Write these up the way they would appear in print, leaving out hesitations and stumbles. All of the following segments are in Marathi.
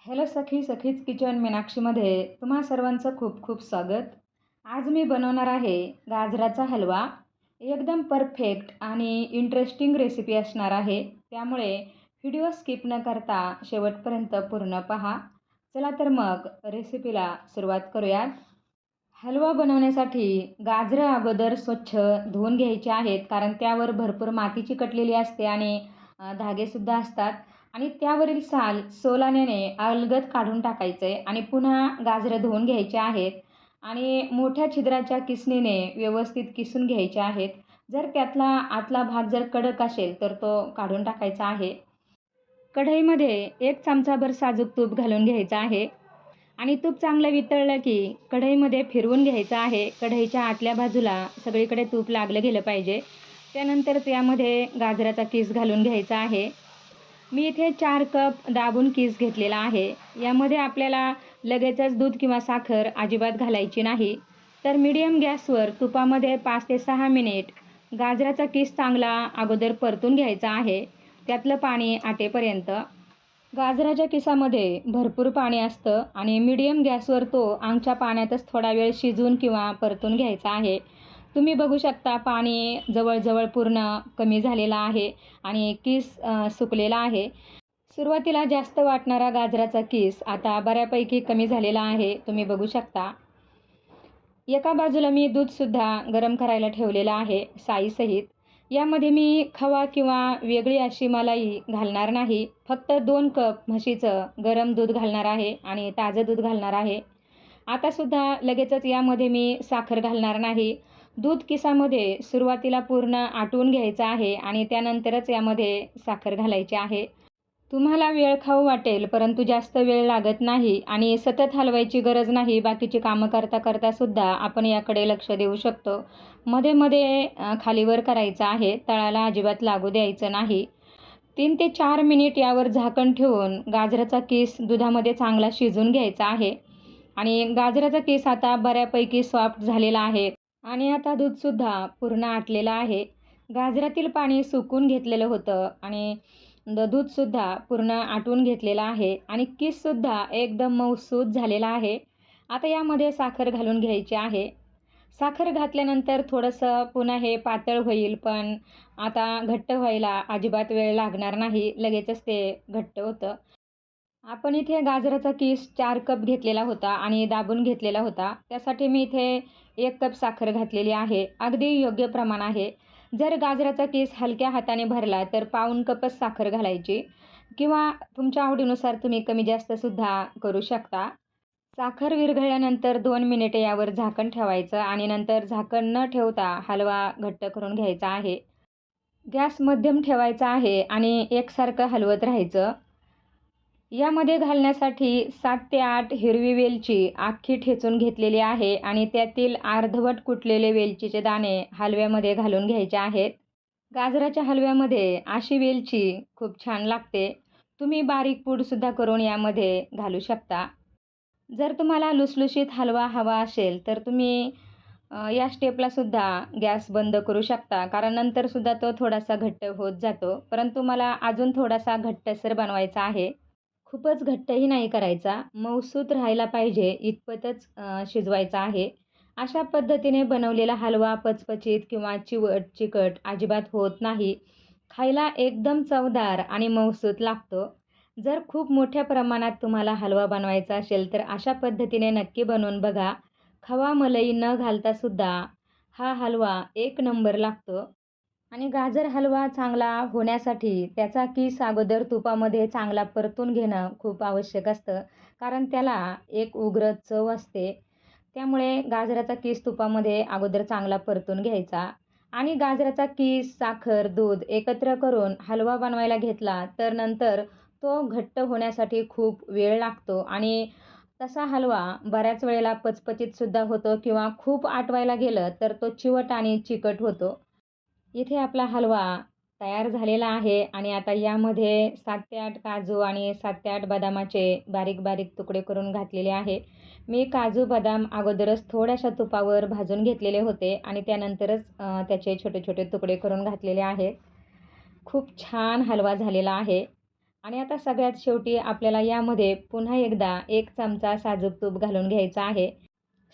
हॅलो सखी सखीज किचन मीनाक्षीमध्ये तुम्हा सर्वांचं खूप खूप स्वागत. आज मी बनवणार आहे गाजराचा हलवा. एकदम परफेक्ट आणि इंटरेस्टिंग रेसिपी असणार आहे, त्यामुळे व्हिडिओ स्किप न करता शेवटपर्यंत पूर्ण पहा. चला तर मग रेसिपीला सुरुवात करूयात. हलवा बनवण्यासाठी गाजरं अगोदर स्वच्छ धुवून घ्यायचे आहेत, कारण त्यावर भरपूर माती चिकटलेली असते आणि धागेसुद्धा असतात. आणि त्यावरील सोलाण्याने अलगद काढून टाकायचं आहे आणि पुन्हा गाजरं धुवून घ्यायचे आहेत आणि मोठ्या छिद्राच्या किसणीने व्यवस्थित किसून घ्यायचे आहेत. जर त्यातला आतला भाग जर कडक असेल तर तो काढून टाकायचा आहे. कढईमध्ये 1 चमचाभर साजूक तूप घालून घ्यायचं आहे आणि तूप चांगलं वितळलं की कढईमध्ये फिरवून घ्यायचं आहे. कढईच्या आतल्या बाजूला सगळीकडे तूप लागलं गेलं पाहिजे. त्यानंतर त्यामध्ये गाजराचा किस घालून घ्यायचा आहे. मी इथे 4 कप दाबून किस घेतलेला आहे. यामध्ये आपल्याला लगेचच दूध किंवा साखर अजिबात घालायची नाही. तर मीडियम गॅसवर तुपामध्ये 5 ते 6 मिनिट गाजराचा किस चांगला अगोदर परतून घ्यायचा आहे, त्यातलं पाणी आटेपर्यंत. गाजराच्या किसामध्ये भरपूर पाणी असतं आणि मीडियम गॅसवर तो अंगच्या पाण्यातच थोडा वेळ शिजवून किंवा परतून घ्यायचा आहे. तुम्ही बघू शकता पाणी जवळजवळ पूर्ण कमी झालेलं आहे आणि किस सुकलेला आहे. सुरुवातीला जास्त वाटणारा गाजराचा किस आता बऱ्यापैकी कमी झालेला आहे, तुम्ही बघू शकता. एका बाजूला मी दूधसुद्धा गरम करायला ठेवलेलं आहे साईसहित. यामध्ये मी खवा किंवा वेगळी अशी मलाई घालणार नाही. फक्त 2 कप म्हशीचं गरम दूध घालणार आहे आणि ताजं दूध घालणार आहे. आतासुद्धा लगेचच यामध्ये मी साखर घालणार नाही. दूध किसामध्ये सुरुवातीला पूर्ण आटवून घ्यायचं आहे आणि त्यानंतरच यामध्ये साखर घालायची आहे. तुम्हाला वेळखाऊ वाटेल, परंतु जास्त वेळ लागत नाही आणि सतत हलवायची गरज नाही. बाकीची कामं करता करता सुद्धा आपण याकडे लक्ष देऊ शकतो. मध्ये मध्ये खालीवर करायचं आहे, तळाला अजिबात लागू द्यायचं नाही. 3 ते 4 मिनिट यावर झाकण ठेवून गाजराचा किस दुधामध्ये चांगला शिजवून घ्यायचा आहे आणि गाजराचा किस आता बऱ्यापैकी सॉफ्ट झालेला आहे आणि आता दूधसुद्धा पूर्ण आटलेलं आहे. गाजरातील पाणी सुकून घेतलेलं होतं आणि दूधसुद्धा पूर्ण आटवून घेतलेलं आहे आणि किससुद्धा एकदम मऊसूत झालेला आहे. आता यामध्ये साखर घालून घ्यायची आहे. साखर घातल्यानंतर थोडंसं पुन्हा हे पातळ होईल, पण आता घट्ट व्हायला अजिबात वेळ लागणार नाही. लगेचच ते घट्ट होतं. आपण इथे गाजराचा किस 4 कप घेतलेला होता आणि दाबून घेतलेला होता. त्यासाठी मी इथे 1 कप साखर घातलेली आहे. अगदी योग्य प्रमाण आहे. जर गाजराचा किस हलक्या हाताने भरला तर पाऊण कपच साखर घालायची किंवा तुमच्या आवडीनुसार तुम्ही कमी जास्तसुद्धा करू शकता. साखर विरघळल्यानंतर 2 मिनिटे यावर झाकण ठेवायचं आणि नंतर झाकण न ठेवता हलवा घट्ट करून घ्यायचा आहे. गॅस मध्यम ठेवायचा आहे आणि एकसारखं हलवत राहायचं. यामध्ये घालण्यासाठी 7 ते 8 हिरवी वेलची अख्खी ठेचून घेतलेली आहे आणि त्यातील अर्धवट कुटलेले वेलचीचे दाणे हलव्यामध्ये घालून घ्यायचे आहेत. गाजराच्या हलव्यामध्ये अशी वेलची खूप छान लागते. तुम्ही बारीक पूडसुद्धा करून यामध्ये घालू शकता. जर तुम्हाला लुसलुशीत हलवा हवा असेल तर तुम्ही या स्टेपला सुद्धा गॅस बंद करू शकता, कारण नंतरसुद्धा तो थोडासा घट्ट होत जातो. परंतु मला अजून थोडासा घट्टसर बनवायचा आहे. खूपच घट्टही नाही करायचा, मऊसूत राहायला पाहिजे इतपतच शिजवायचा आहे. अशा पद्धतीने बनवलेला हलवा पचपचीत किंवा चिकट अजिबात होत नाही. खायला एकदम चवदार आणि मऊसूत लागतो. जर खूप मोठ्या प्रमाणात तुम्हाला हलवा बनवायचा असेल तर अशा पद्धतीने नक्की बनवून बघा. खवा मलाई न घालता सुद्धा हा हलवा एक नंबर लागतो. आणि गाजर हलवा चांगला होण्यासाठी त्याचा किस अगोदर तुपामध्ये चांगला परतून घेणं खूप आवश्यक असतं, कारण त्याला एक उग्र चव असते. त्यामुळे गाजराचा किस तुपामध्ये अगोदर चांगला परतून घ्यायचा आणि गाजराचा किस, साखर, दूध एकत्र करून हलवा बनवायला घेतला तर नंतर तो घट्ट होण्यासाठी खूप वेळ लागतो आणि तसा हलवा बऱ्याच वेळेला पचपचीतसुद्धा होतो किंवा खूप आटवायला गेलं तर तो चिवट आणि चिकट होतो. इथे आपला हलवा तयार झालेला आहे आणि आता यामध्ये 7 ते 8 काजू आणि 7 ते 8 बदामाचे बारीक-बारीक तुकडे करून घातलेले आहे. मी काजू, बदाम अगोदरच थोड्याशा तुपावर भाजून घेतलेले होते आणि त्यानंतरच त्याचे छोटे-छोटे तुकडे करून घातलेले आहेत. खूप छान हलवा झालेला आहे. आणि आता सगळ्यात शेवटी आपल्याला यामध्ये पुन्हा एकदा 1 चमचा साजूक तूप घालून घ्यायचं आहे.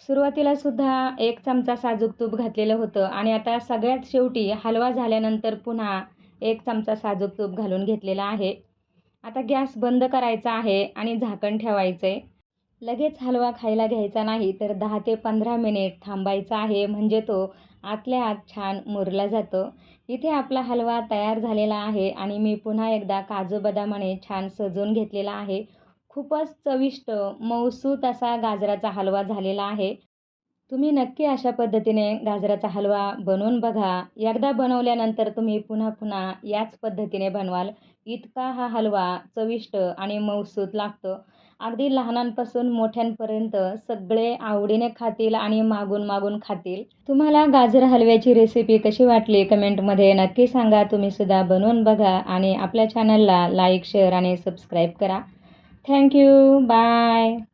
सुरुवातीला सुद्धा 1 चमचा साजूक तूप घातलेलं होतं आणि आता सगळ्यात शेवटी हलवा झाल्यानंतर पुन्हा 1 चमचा साजूक तूप घालून घेतलेला आहे. आता गॅस बंद करायचा आहे आणि झाकण ठेवायचं आहे. लगेच हलवा खायला घ्यायचा नाही, तर 10 ते 15 मिनिट थांबायचा आहे, म्हणजे तो आतल्या आत छान मुरला जातो. इथे आपला हलवा तयार झालेला आहे आणि मी पुन्हा एकदा काजू बदामाने छान सजवून घेतलेला आहे. खूपच चविष्ट, मऊसूत असा गाजराचा हलवा झालेला आहे. तुम्ही नक्की अशा पद्धतीने गाजराचा हलवा बनवून बघा. एकदा बनवल्यानंतर तुम्ही पुन्हा पुन्हा याच पद्धतीने बनवाल. इतका हा हलवा चविष्ट आणि मऊसूत लागतो. अगदी लहानांपासून मोठ्यांपर्यंत सगळे आवडीने खातील आणि मागून मागून खातील. तुम्हाला गाजर हलव्याची रेसिपी कशी वाटली कमेंटमध्ये नक्की सांगा. तुम्ही सुद्धा बनवून बघा आणि आपल्या चॅनलला लाईक, शेअर आणि सबस्क्राईब करा. Thank you. बाय.